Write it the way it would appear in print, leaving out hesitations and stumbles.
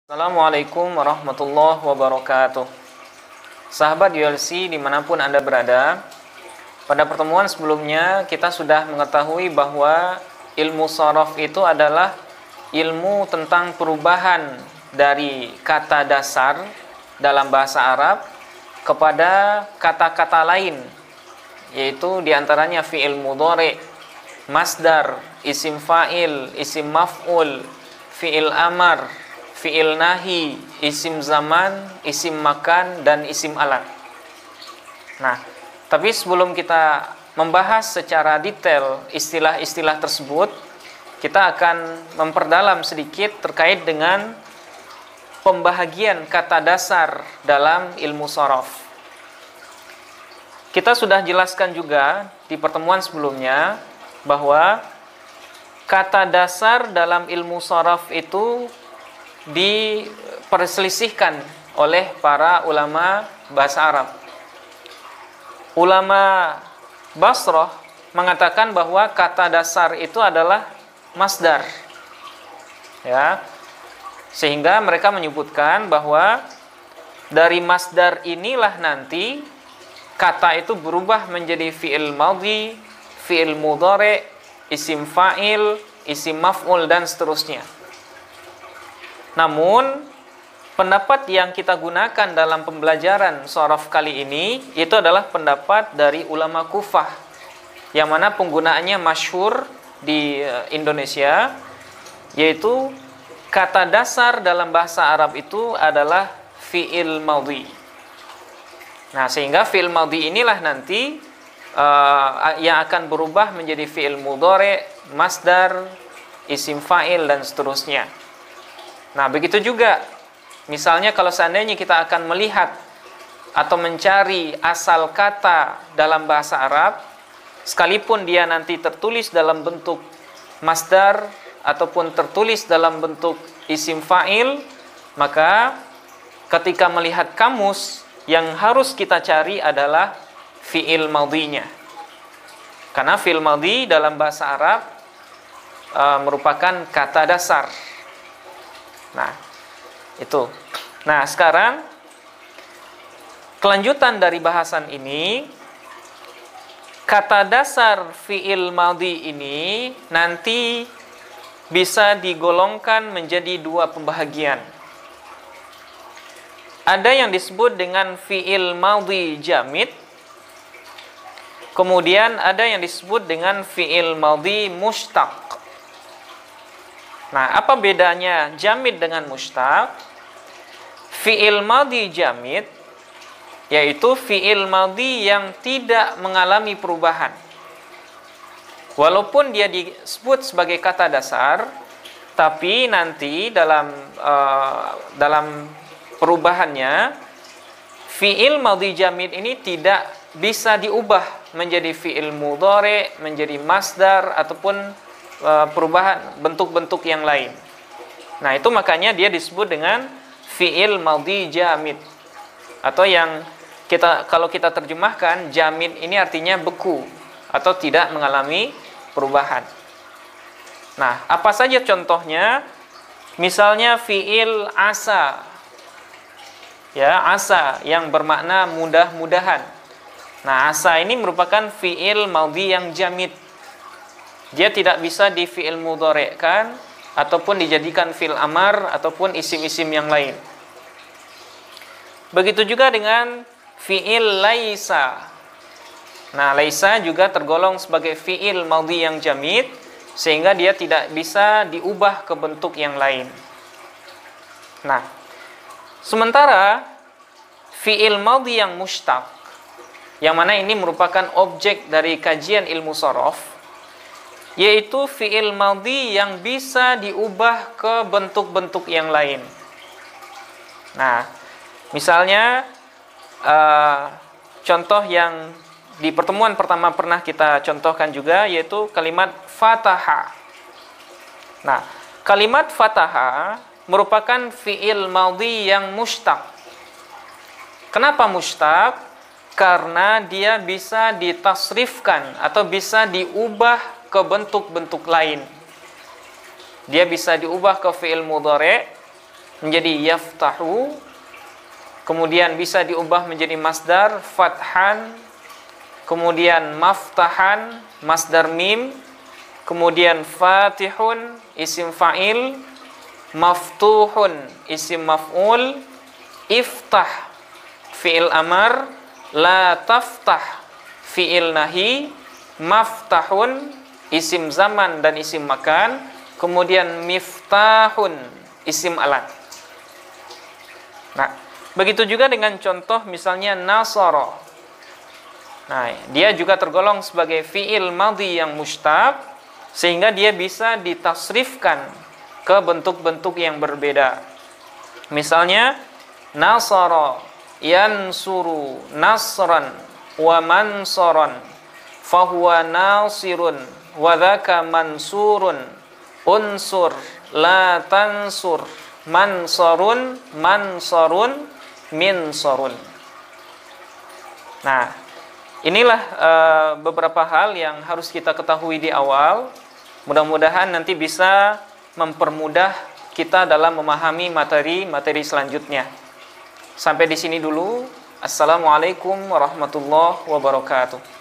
Assalamualaikum warahmatullahi wabarakatuh. Sahabat ULC dimanapun Anda berada, pada pertemuan sebelumnya kita sudah mengetahui bahwa ilmu sharaf itu adalah ilmu tentang perubahan dari kata dasar dalam bahasa Arab kepada kata-kata lain, yaitu diantaranya fi'il mudhari, masdar, isim fa'il, isim maf'ul, fi'il amar, fi'il nahi, isim zaman, isim makan, dan isim alat. Nah, tapi sebelum kita membahas secara detail istilah-istilah tersebut, kita akan memperdalam sedikit terkait dengan pembahagian kata dasar dalam ilmu sharaf. Kita sudah jelaskan juga di pertemuan sebelumnya bahwa kata dasar dalam ilmu sharaf itu diperselisihkan oleh para ulama bahasa Arab. Ulama Basrah mengatakan bahwa kata dasar itu adalah masdar. Ya. Sehingga mereka menyebutkan bahwa dari masdar inilah nanti kata itu berubah menjadi fi'il madhi, fi'il mudhari, isim fa'il, isim maf'ul, dan seterusnya. Namun, pendapat yang kita gunakan dalam pembelajaran sharaf kali ini itu adalah pendapat dari ulama Kufah, yang mana penggunaannya masyhur di Indonesia, yaitu kata dasar dalam bahasa Arab itu adalah fi'il madhi. Nah, sehingga fi'il madhi inilah nanti yang akan berubah menjadi fi'il mudhari, masdar, isim fa'il, dan seterusnya. Nah, begitu juga misalnya kalau seandainya kita akan melihat atau mencari asal kata dalam bahasa Arab, sekalipun dia nanti tertulis dalam bentuk masdar ataupun tertulis dalam bentuk isim fa'il, maka ketika melihat kamus, yang harus kita cari adalah fi'il madhinya. Karena fi'il madhi dalam bahasa Arab merupakan kata dasar. Nah, itu. Nah, sekarang kelanjutan dari bahasan ini, kata dasar fi'il madhi ini nanti bisa digolongkan menjadi dua pembahagian. Ada yang disebut dengan fi'il madhi jamid, kemudian ada yang disebut dengan fi'il madhi mushtaq. Nah, apa bedanya jamid dengan mushtaq? Fi'il madhi jamid yaitu fi'il madhi yang tidak mengalami perubahan. Walaupun dia disebut sebagai kata dasar, tapi nanti dalam perubahannya fi'il madhi jamid ini tidak bisa diubah menjadi fi'il mudhari, menjadi masdar, ataupun perubahan bentuk-bentuk yang lain. Nah, itu makanya dia disebut dengan fi'il madhi jamid, atau yang kalau kita terjemahkan jamid ini artinya beku atau tidak mengalami perubahan. Nah, apa saja contohnya? Misalnya fi'il asa. Ya, asa yang bermakna mudah-mudahan. Nah, asa ini merupakan fi'il madhi yang jamid. Dia tidak bisa di fi'il mudhari'kan ataupun dijadikan fi'il amar ataupun isim-isim yang lain. Begitu juga dengan fi'il laisa. Nah, laisa juga tergolong sebagai fi'il madhi yang jamid, sehingga dia tidak bisa diubah ke bentuk yang lain. Nah, sementara fi'il madhi yang mushtaq, yang mana ini merupakan objek dari kajian ilmu sharaf, yaitu fi'il madhi yang bisa diubah ke bentuk-bentuk yang lain. Nah, misalnya contoh yang di pertemuan pertama pernah kita contohkan juga, yaitu kalimat fataha. Nah, kalimat fataha merupakan fi'il madhi yang mushtaq. Kenapa mushtaq? Karena dia bisa ditasrifkan atau bisa diubah ke bentuk-bentuk lain. Dia bisa diubah ke fi'il mudhari, menjadi yaftahu, kemudian bisa diubah menjadi masdar fathan, kemudian maftahan masdar mim, kemudian fatihun isim fa'il, maftuhun isim maf'ul, iftah fi'il amar, la taftah fi'il nahi, maftahun isim zaman dan isim makan, kemudian miftahun isim alat. Nah, begitu juga dengan contoh misalnya nasara. Nah, dia juga tergolong sebagai fi'il madhi yang mushtaq, sehingga dia bisa ditasrifkan ke bentuk-bentuk yang berbeda. Misalnya nasara yansuru nasran wa mansaran fahuwa nasirun wa dzaka mansurun unsur la tansur mansarun mansarun minsarun. Nah, inilah beberapa hal yang harus kita ketahui di awal. Mudah-mudahan nanti bisa mempermudah kita dalam memahami materi-materi selanjutnya. Sampai di sini dulu. Assalamualaikum warahmatullahi wabarakatuh.